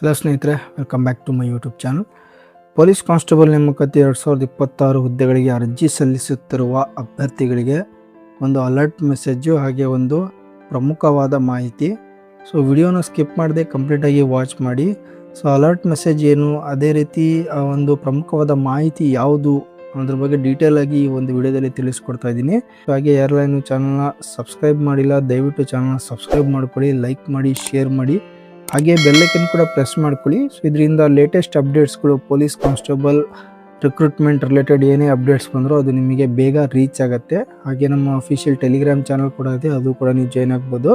Hello ಸ್ನೇಹಿತರೆ, welcome back to my YouTube channel. Police constable ನೇಮಕಾತಿ 2026 ಹುದ್ದೆಗಳಿಗೆ ಅರ್ಜಿ ಸಲ್ಲಿಸುತ್ತಿರುವ ಅಭ್ಯರ್ಥಿಗಳಿಗೆ ಒಂದು ಅಲರ್ಟ್ ಮೆಸೇಜು ಹಾಗೆ ಒಂದು ಪ್ರಮುಖವಾದ ಮಾಹಿತಿ. ಸೊ ವಿಡಿಯೋನ ಸ್ಕಿಪ್ ಮಾಡದೆ ಕಂಪ್ಲೀಟಾಗಿ ವಾಚ್ ಮಾಡಿ. ಸೊ ಅಲರ್ಟ್ ಮೆಸೇಜ್ ಏನು, ಅದೇ ರೀತಿ ಒಂದು ಪ್ರಮುಖವಾದ ಮಾಹಿತಿ ಯಾವುದು ಅದ್ರ ಬಗ್ಗೆ ಡೀಟೇಲ್ ಆಗಿ ಈ ಒಂದು ವಿಡಿಯೋದಲ್ಲಿ ತಿಳಿಸ್ಕೊಡ್ತಾ ಇದ್ದೀನಿ. ಹಾಗೆ ಯಾರೆಲ್ಲ ಚಾನಲ್ನ ಸಬ್ಸ್ಕ್ರೈಬ್ ಮಾಡಿಲ್ಲ, ದಯವಿಟ್ಟು ಚಾನಲ್ನ ಸಬ್ಸ್ಕ್ರೈಬ್ ಮಾಡ್ಕೊಳ್ಳಿ, ಲೈಕ್ ಮಾಡಿ, ಶೇರ್ ಮಾಡಿ, ಹಾಗೆ ಬೆಲ್ಲೈಕನ್ ಕೂಡ ಪ್ರೆಸ್ ಮಾಡ್ಕೊಳ್ಳಿ. ಸೊ ಇದರಿಂದ ಲೇಟೆಸ್ಟ್ ಅಪ್ಡೇಟ್ಸ್ಗಳು, ಪೊಲೀಸ್ ಕಾನ್ಸ್ಟೇಬಲ್ ರಿಕ್ರೂಟ್ಮೆಂಟ್ ರಿಲೇಟೆಡ್ ಏನೇ ಅಪ್ಡೇಟ್ಸ್ ಬಂದರೂ ಅದು ನಿಮಗೆ ಬೇಗ ರೀಚ್ ಆಗುತ್ತೆ. ಹಾಗೆ ನಮ್ಮ ಅಫಿಷಿಯಲ್ ಟೆಲಿಗ್ರಾಮ್ ಚಾನಲ್ ಕೂಡ ಇದೆ, ಅದು ಕೂಡ ನೀವು ಜಾಯ್ನ್ ಆಗ್ಬೋದು.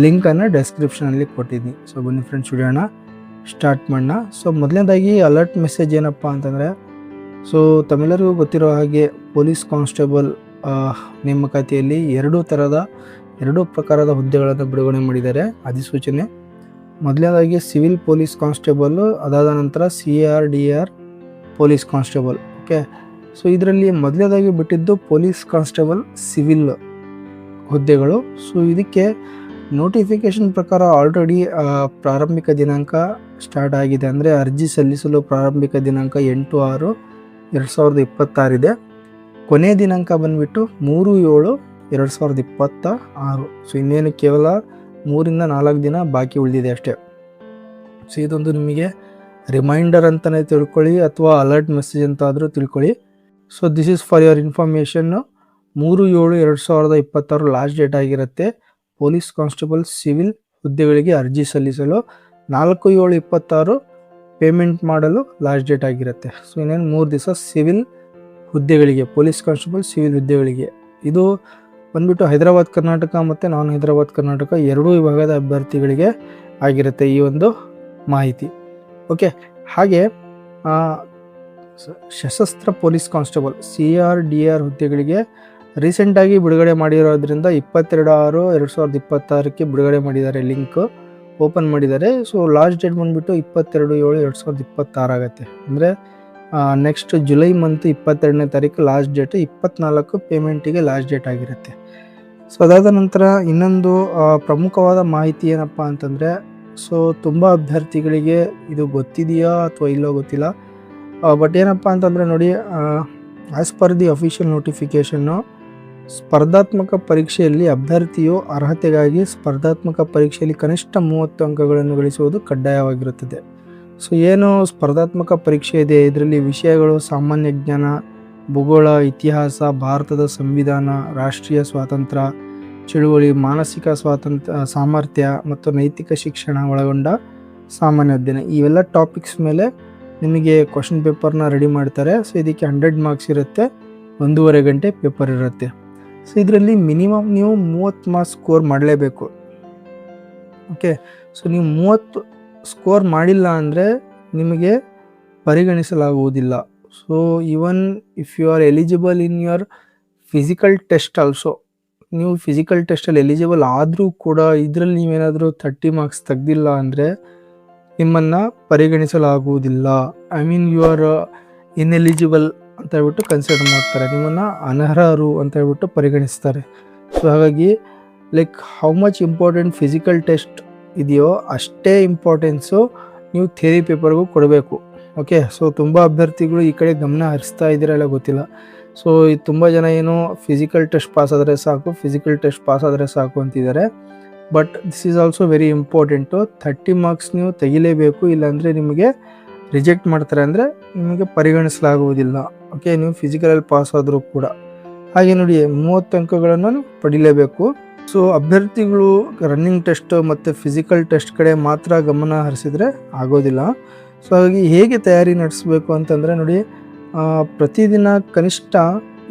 ಲಿಂಕನ್ನು ಡೆಸ್ಕ್ರಿಪ್ಷನಲ್ಲಿ ಕೊಟ್ಟಿದ್ದೀನಿ. ಸೊ ಬನ್ನಿ ಫ್ರೆಂಡ್ಸ್, ವಿಡಿಯೋನ ಸ್ಟಾರ್ಟ್ ಮಾಡೋಣ. ಸೊ ಮೊದಲನೇದಾಗಿ ಅಲರ್ಟ್ ಮೆಸೇಜ್ ಏನಪ್ಪ ಅಂತಂದರೆ, ಸೊ ತಮ್ಮೆಲ್ಲರಿಗೂ ಗೊತ್ತಿರೋ ಹಾಗೆ ಪೊಲೀಸ್ ಕಾನ್ಸ್ಟೇಬಲ್ ನೇಮಕಾತಿಯಲ್ಲಿ ಎರಡು ಪ್ರಕಾರದ ಹುದ್ದೆಗಳನ್ನು ಬಿಡುಗಡೆ ಮಾಡಿದ್ದಾರೆ ಅಧಿಸೂಚನೆ. ಮೊದಲನೇದಾಗಿ ಸಿವಿಲ್ ಪೊಲೀಸ್ ಕಾನ್ಸ್ಟೇಬಲ್, ಅದಾದ ನಂತರ CRDR police constable. Okay, so ಇದರಲ್ಲಿ ಮೊದಲನೇದಾಗಿ ಬಿಟ್ಟಿದ್ದು ಪೊಲೀಸ್ ಕಾನ್ಸ್ಟೇಬಲ್ ಸಿವಿಲ್ ಹುದ್ದೆಗಳು. ಸೊ ಇದಕ್ಕೆ ನೋಟಿಫಿಕೇಶನ್ ಪ್ರಕಾರ ಆಲ್ರೆಡಿ ಪ್ರಾರಂಭಿಕ ದಿನಾಂಕ ಸ್ಟಾರ್ಟ್ ಆಗಿದೆ. ಅಂದರೆ ಅರ್ಜಿ ಸಲ್ಲಿಸಲು ಪ್ರಾರಂಭಿಕ ದಿನಾಂಕ 8/6/2026 ಇದೆ. ಕೊನೆಯ ದಿನಾಂಕ ಬಂದುಬಿಟ್ಟು 3/7/2026. ಸೊ ಇನ್ನೇನು ಕೇವಲ 3-4 ದಿನ ಬಾಕಿ ಉಳಿದಿದೆ ಅಷ್ಟೇ. ಸೊ ಇದೊಂದು ನಿಮಗೆ ರಿಮೈಂಡರ್ ಅಂತಲೇ ತಿಳ್ಕೊಳ್ಳಿ ಅಥವಾ ಅಲರ್ಟ್ ಮೆಸೇಜ್ ಅಂತ ಆದರೂ ತಿಳ್ಕೊಳ್ಳಿ. So this is for your information. 3/7/2026 last date ಆಗಿರುತ್ತೆ ಪೊಲೀಸ್ ಕಾನ್ಸ್ಟೇಬಲ್ ಸಿವಿಲ್ ಹುದ್ದೆಗಳಿಗೆ ಅರ್ಜಿ ಸಲ್ಲಿಸಲು. 4/7/26 ಪೇಮೆಂಟ್ ಮಾಡಲು ಲಾಸ್ಟ್ ಡೇಟ್ ಆಗಿರುತ್ತೆ. ಸೊ ಇನ್ನೇನು 3 ದಿವಸ ಸಿವಿಲ್ ಹುದ್ದೆಗಳಿಗೆ, ಪೊಲೀಸ್ ಕಾನ್ಸ್ಟೇಬಲ್ ಸಿವಿಲ್ ಹುದ್ದೆಗಳಿಗೆ. ಇದು ಬಂದ್ಬಿಟ್ಟು ಹೈದರಾಬಾದ್ ಕರ್ನಾಟಕ ಮತ್ತು ನಾನ್ ಹೈದರಾಬಾದ್ ಕರ್ನಾಟಕ ಎರಡೂ ವಿಭಾಗದ ಅಭ್ಯರ್ಥಿಗಳಿಗೆ ಆಗಿರುತ್ತೆ ಈ ಒಂದು ಮಾಹಿತಿ. ಓಕೆ, ಹಾಗೆ ಸಶಸ್ತ್ರ ಪೊಲೀಸ್ ಕಾನ್ಸ್ಟೇಬಲ್ CRDR ಹುದ್ದೆಗಳಿಗೆ ರೀಸೆಂಟಾಗಿ ಬಿಡುಗಡೆ ಮಾಡಿರೋದ್ರಿಂದ 22/6/2026 ಬಿಡುಗಡೆ ಮಾಡಿದ್ದಾರೆ, ಲಿಂಕ್ ಓಪನ್ ಮಾಡಿದ್ದಾರೆ. ಸೊ ಲಾಸ್ಟ್ ಡೇಟ್ ಬಂದುಬಿಟ್ಟು 22/7/2026 ಆಗುತ್ತೆ. ಅಂದರೆ ನೆಕ್ಸ್ಟ್ ಜುಲೈ ಮಂತ್ 22ನೇ ತಾರೀಕು ಲಾಸ್ಟ್ ಡೇಟ್, 24 ಪೇಮೆಂಟಿಗೆ ಲಾಸ್ಟ್ ಡೇಟ್ ಆಗಿರುತ್ತೆ. ಸೊ ಅದಾದ ನಂತರ ಇನ್ನೊಂದು ಪ್ರಮುಖವಾದ ಮಾಹಿತಿ ಏನಪ್ಪ ಅಂತಂದರೆ, ಸೊ ತುಂಬ ಅಭ್ಯರ್ಥಿಗಳಿಗೆ ಇದು ಗೊತ್ತಿದೆಯಾ ಅಥವಾ ಇಲ್ಲೋ ಗೊತ್ತಿಲ್ಲ. ಬಟ್ ಏನಪ್ಪ ಅಂತಂದರೆ ನೋಡಿ, as per the official notification, ಸ್ಪರ್ಧಾತ್ಮಕ ಪರೀಕ್ಷೆಯಲ್ಲಿ ಅಭ್ಯರ್ಥಿಯು ಅರ್ಹತೆಗಾಗಿ ಸ್ಪರ್ಧಾತ್ಮಕ ಪರೀಕ್ಷೆಯಲ್ಲಿ ಕನಿಷ್ಠ 30 ಅಂಕಗಳನ್ನು ಗಳಿಸುವುದು ಕಡ್ಡಾಯವಾಗಿರುತ್ತದೆ. ಸೊ ಏನು ಸ್ಪರ್ಧಾತ್ಮಕ ಪರೀಕ್ಷೆ ಇದೆ, ಇದರಲ್ಲಿ ವಿಷಯಗಳು ಸಾಮಾನ್ಯ ಜ್ಞಾನ, ಭೂಗೋಳ, ಇತಿಹಾಸ, ಭಾರತದ ಸಂವಿಧಾನ, ರಾಷ್ಟ್ರೀಯ ಸ್ವಾತಂತ್ರ್ಯ ಚಳುವಳಿ, ಮಾನಸಿಕ ಸಾಮರ್ಥ್ಯ ಮತ್ತು ನೈತಿಕ ಶಿಕ್ಷಣ ಒಳಗೊಂಡ ಸಾಮಾನ್ಯ ಅಧ್ಯಯನ, ಇವೆಲ್ಲ ಟಾಪಿಕ್ಸ್ ಮೇಲೆ ನಿಮಗೆ ಕ್ವಶನ್ ಪೇಪರ್ನ ರೆಡಿ ಮಾಡ್ತಾರೆ. ಸೊ ಇದಕ್ಕೆ 100 ಮಾರ್ಕ್ಸ್ ಇರುತ್ತೆ, 1.5 ಗಂಟೆ ಪೇಪರ್ ಇರುತ್ತೆ. ಸೊ ಇದರಲ್ಲಿ ಮಿನಿಮಮ್ ನೀವು 30 ಮಾರ್ಕ್ಸ್ ಸ್ಕೋರ್ ಮಾಡಲೇಬೇಕು. ಓಕೆ, ಸೊ ನೀವು 30 ಸ್ಕೋರ್ ಮಾಡಿಲ್ಲ ಅಂದರೆ ನಿಮಗೆ ಪರಿಗಣಿಸಲಾಗುವುದಿಲ್ಲ. So even if you are eligible in your physical test also, ನೀವು ಫಿಸಿಕಲ್ ಟೆಸ್ಟಲ್ಲಿ ಎಲಿಜಿಬಲ್ ಆದರೂ ಕೂಡ ಇದರಲ್ಲಿ ನೀವೇನಾದರೂ 30 ಮಾರ್ಕ್ಸ್ ತೆಗ್ದಿಲ್ಲ ಅಂದರೆ ನಿಮ್ಮನ್ನು ಪರಿಗಣಿಸಲಾಗುವುದಿಲ್ಲ. I mean you are ineligible ಅಂತ ಹೇಳ್ಬಿಟ್ಟು ಕನ್ಸಿಡರ್ ಮಾಡ್ತಾರೆ, ನಿಮ್ಮನ್ನು ಅನರ್ಹರು ಅಂತ ಹೇಳ್ಬಿಟ್ಟು ಪರಿಗಣಿಸ್ತಾರೆ. ಸೊ ಹಾಗಾಗಿ like how much important physical test ಇದೆಯೋ ಅಷ್ಟೇ ಇಂಪಾರ್ಟೆನ್ಸು ನೀವು ಥಿಯರಿ ಪೇಪರ್ಗೂ ಕೊಡಬೇಕು. ಓಕೆ, ಸೊ ತುಂಬ ಅಭ್ಯರ್ಥಿಗಳು ಈ ಕಡೆ ಗಮನ ಹರಿಸ್ತಾ ಇದ್ದೀರಲ್ಲ ಗೊತ್ತಿಲ್ಲ. ಸೊ ತುಂಬ ಜನ ಏನು ಫಿಸಿಕಲ್ ಟೆಸ್ಟ್ ಪಾಸ್ ಆದರೆ ಸಾಕು ಅಂತಿದ್ದಾರೆ. But this is also very important. 30 marks ನೀವು ತೆಗಿಲೇಬೇಕು, ಇಲ್ಲಾಂದರೆ ನಿಮಗೆ ರಿಜೆಕ್ಟ್ ಮಾಡ್ತಾರೆ, ಅಂದರೆ ನಿಮಗೆ ಪರಿಗಣಿಸಲಾಗುವುದಿಲ್ಲ. ಓಕೆ, ನೀವು ಫಿಸಿಕಲಲ್ಲಿ ಪಾಸ್ ಆದರೂ ಕೂಡ. ಹಾಗೆ ನೋಡಿ, 30 ಅಂಕಗಳನ್ನು ನೀವು ಪಡಿಲೇಬೇಕು. ಸೊ ಅಭ್ಯರ್ಥಿಗಳು ರನ್ನಿಂಗ್ ಟೆಸ್ಟ್ ಮತ್ತು ಫಿಸಿಕಲ್ ಟೆಸ್ಟ್ ಕಡೆ ಮಾತ್ರ ಗಮನ ಹರಿಸಿದರೆ ಆಗೋದಿಲ್ಲ. ಸೊ ಹಾಗಾಗಿ ಹೇಗೆ ತಯಾರಿ ನಡೆಸಬೇಕು ಅಂತಂದರೆ ನೋಡಿ, ಪ್ರತಿದಿನ ಕನಿಷ್ಠ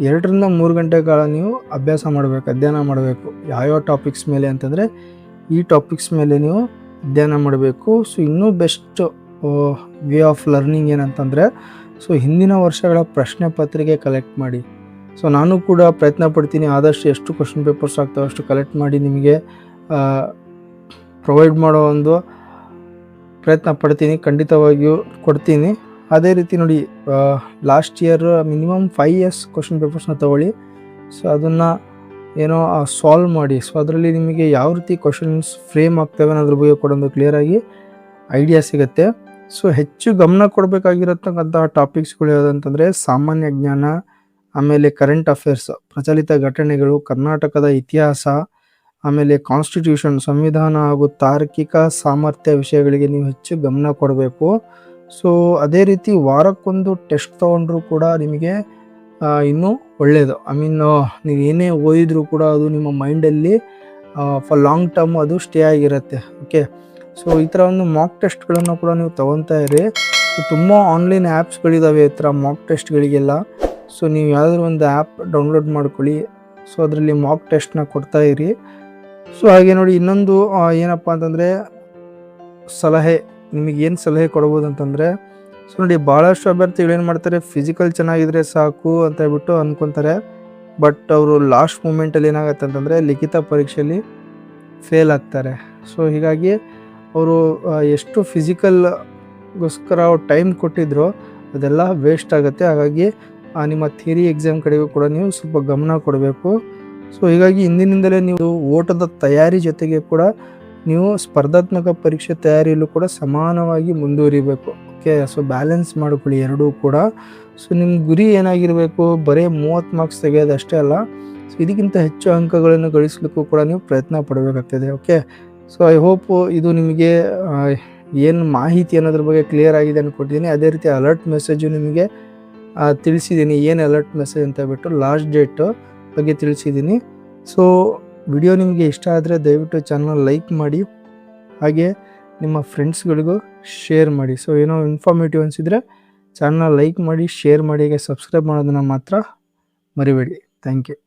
2-3 ಗಂಟೆಗಳ ನೀವು ಅಧ್ಯಯನ ಮಾಡಬೇಕು. ಯಾವ್ಯಾವ ಟಾಪಿಕ್ಸ್ ಮೇಲೆ ಅಂತಂದರೆ ಈ ಟಾಪಿಕ್ಸ್ ಮೇಲೆ ನೀವು ಅಧ್ಯಯನ ಮಾಡಬೇಕು. ಸೊ ಇನ್ನೂ ಬೆಸ್ಟ್ ವೇ ಆಫ್ ಲರ್ನಿಂಗ್ ಏನಂತಂದರೆ, ಸೊ ಹಿಂದಿನ ವರ್ಷಗಳ ಪ್ರಶ್ನೆ ಪತ್ರಿಕೆ ಕಲೆಕ್ಟ್ ಮಾಡಿ. ಸೊ ನಾನು ಕೂಡ ಪ್ರಯತ್ನ ಪಡ್ತೀನಿ, ಆದಷ್ಟು ಎಷ್ಟು ಕ್ವಶನ್ ಪೇಪರ್ಸ್ ಆಗ್ತಾವೆ ಅಷ್ಟು ಕಲೆಕ್ಟ್ ಮಾಡಿ ನಿಮಗೆ ಪ್ರೊವೈಡ್ ಮಾಡೋ ಒಂದು ಪ್ರಯತ್ನ ಪಡ್ತೀನಿ, ಖಂಡಿತವಾಗಿಯೂ ಕೊಡ್ತೀನಿ. ಅದೇ ರೀತಿ ನೋಡಿ, last year minimum 5 years question ಪೇಪರ್ಸ್ನ ತೊಗೊಳ್ಳಿ. ಸೊ ಅದನ್ನು ಸಾಲ್ವ್ ಮಾಡಿ. ಸೊ ಅದರಲ್ಲಿ ನಿಮಗೆ ಯಾವ ರೀತಿ ಕ್ವಶನ್ಸ್ ಫ್ರೇಮ್ ಆಗ್ತವೆ ಅನ್ನೋದ್ರ ಬಗ್ಗೆ ಕೂಡ ಒಂದು ಕ್ಲಿಯರಾಗಿ ಐಡಿಯಾ ಸಿಗುತ್ತೆ. ಸೊ ಹೆಚ್ಚು ಗಮನ ಕೊಡಬೇಕಾಗಿರತಕ್ಕಂತಹ ಟಾಪಿಕ್ಸ್ಗಳು ಯಾವುದಂತಂದರೆ ಸಾಮಾನ್ಯ ಜ್ಞಾನ, ಆಮೇಲೆ ಕರೆಂಟ್ ಅಫೇರ್ಸ್, ಪ್ರಚಲಿತ ಘಟನೆಗಳು, ಕರ್ನಾಟಕದ ಇತಿಹಾಸ, ಆಮೇಲೆ ಕಾನ್ಸ್ಟಿಟ್ಯೂಷನ್, ಸಂವಿಧಾನ ಹಾಗೂ ತಾರ್ಕಿಕ ಸಾಮರ್ಥ್ಯ ವಿಷಯಗಳಿಗೆ ನೀವು ಹೆಚ್ಚು ಗಮನ ಕೊಡಬೇಕು. ಸೊ ಅದೇ ರೀತಿ ವಾರಕ್ಕೊಂದು ಟೆಸ್ಟ್ ತೊಗೊಂಡ್ರೂ ಕೂಡ ನಿಮಗೆ ಇನ್ನೂ ಒಳ್ಳೆಯದು. ನೀವು ಏನೇ ಓದಿದ್ರು ಕೂಡ ಅದು ನಿಮ್ಮ ಮೈಂಡಲ್ಲಿ ಫಾರ್ ಲಾಂಗ್ ಟರ್ಮ್ ಅದು ಸ್ಟೇ ಆಗಿರುತ್ತೆ. ಓಕೆ, ಸೊ ಈ ಥರ ಒಂದು ಮಾಕ್ ಟೆಸ್ಟ್ಗಳನ್ನು ಕೂಡ ನೀವು ತೊಗೊತಾ ಇರಿ. ಸೊ ತುಂಬ ಆನ್ಲೈನ್ ಆ್ಯಪ್ಸ್ಗಳಿದ್ದಾವೆ ಈ ಥರ ಮಾಕ್ ಟೆಸ್ಟ್ಗಳಿಗೆಲ್ಲ. ಸೊ ನೀವು ಯಾವುದಾದ್ರೂ ಒಂದು ಆ್ಯಪ್ ಡೌನ್ಲೋಡ್ ಮಾಡ್ಕೊಳ್ಳಿ. ಸೊ ಅದರಲ್ಲಿ ಮಾಕ್ ಟೆಸ್ಟ್ನ ಕೊಡ್ತಾ ಇರಿ. ಸೊ ಹಾಗೆ ನೋಡಿ, ಇನ್ನೊಂದು ಏನಪ್ಪ ಅಂತಂದರೆ ಸಲಹೆ, ನಿಮಗೇನು ಸಲಹೆ ಕೊಡ್ಬೋದು ಅಂತಂದರೆ, ಸೊ ನೋಡಿ ಭಾಳಷ್ಟು ಅಭ್ಯರ್ಥಿಗಳು ಏನು ಮಾಡ್ತಾರೆ, ಫಿಸಿಕಲ್ ಚೆನ್ನಾಗಿದ್ರೆ ಸಾಕು ಅಂತ ಹೇಳ್ಬಿಟ್ಟು ಅಂದ್ಕೊತಾರೆ. ಬಟ್ ಅವರು ಲಾಸ್ಟ್ ಮೂಮೆಂಟಲ್ಲಿ ಏನಾಗುತ್ತೆ ಅಂತಂದರೆ ಲಿಖಿತ ಪರೀಕ್ಷೆಯಲ್ಲಿ ಫೇಲ್ ಆಗ್ತಾರೆ. ಸೊ ಹೀಗಾಗಿ ಅವರು ಎಷ್ಟು ಫಿಸಿಕಲ್ಗೋಸ್ಕರ ಅವ್ರು ಟೈಮ್ ಕೊಟ್ಟಿದ್ರು ಅದೆಲ್ಲ ವೇಸ್ಟ್ ಆಗುತ್ತೆ. ಹಾಗಾಗಿ ನಿಮ್ಮ ಥಿಯರಿ ಎಕ್ಸಾಮ್ ಕಡೆಗೂ ಕೂಡ ನೀವು ಸ್ವಲ್ಪ ಗಮನ ಕೊಡಬೇಕು. ಸೊ ಹೀಗಾಗಿ ಇಂದಿನಿಂದಲೇ ನೀವು ಓಟದ ತಯಾರಿ ಜೊತೆಗೆ ಕೂಡ ನೀವು ಸ್ಪರ್ಧಾತ್ಮಕ ಪರೀಕ್ಷೆ ತಯಾರಿಯಲ್ಲೂ ಕೂಡ ಸಮಾನವಾಗಿ ಮುಂದುವರಿಬೇಕು. ಓಕೆ, ಸೊ ಬ್ಯಾಲೆನ್ಸ್ ಮಾಡ್ಕೊಳ್ಳಿ ಎರಡೂ ಕೂಡ. ಸೊ ನಿಮ್ಮ ಗುರಿ ಏನಾಗಿರಬೇಕು, ಬರೀ 30 ಮಾರ್ಕ್ಸ್ ತೆಗೆಯೋದು ಅಷ್ಟೇ ಅಲ್ಲ, ಸೊ ಇದಕ್ಕಿಂತ ಹೆಚ್ಚು ಅಂಕಗಳನ್ನು ಗಳಿಸಲಿಕ್ಕೂ ಕೂಡ ನೀವು ಪ್ರಯತ್ನ ಪಡಬೇಕಾಗ್ತದೆ. ಓಕೆ, ಸೊ ಐ ಹೋಪ್ ಇದು ನಿಮಗೆ ಏನು ಮಾಹಿತಿ ಅನ್ನೋದ್ರ ಬಗ್ಗೆ ಕ್ಲಿಯರ್ ಆಗಿದೆ ಅಂದ್ಕೊಟ್ಟಿದ್ದೀನಿ. ಅದೇ ರೀತಿ ಅಲರ್ಟ್ ಮೆಸೇಜು ನಿಮಗೆ ತಿಳಿಸಿದ್ದೀನಿ, ಏನು ಅಲರ್ಟ್ ಮೆಸೇಜ್ ಅಂತ ಹೇಳ್ಬಿಟ್ಟು ಲಾಸ್ಟ್ ಡೇಟ್ ಬಗ್ಗೆ ತಿಳಿಸಿದ್ದೀನಿ. ಸೊ ವಿಡಿಯೋ ನಿಮಗೆ ಇಷ್ಟ ಆದರೆ ದಯವಿಟ್ಟು ಚಾನಲ್ ಲೈಕ್ ಮಾಡಿ, ಹಾಗೆ ನಿಮ್ಮ ಫ್ರೆಂಡ್ಸ್ಗಳಿಗೂ ಶೇರ್ ಮಾಡಿ. ಸೊ ಏನೋ ಇನ್ಫಾರ್ಮೇಟಿವ್ ಅನಿಸಿದರೆ ಚಾನಲ್ ಲೈಕ್ ಮಾಡಿ, ಶೇರ್ ಮಾಡಿ, ಹಾಗೆ ಸಬ್ಸ್ಕ್ರೈಬ್ ಮಾಡೋದನ್ನು ಮಾತ್ರ ಮರಿಬೇಡಿ. Thank you.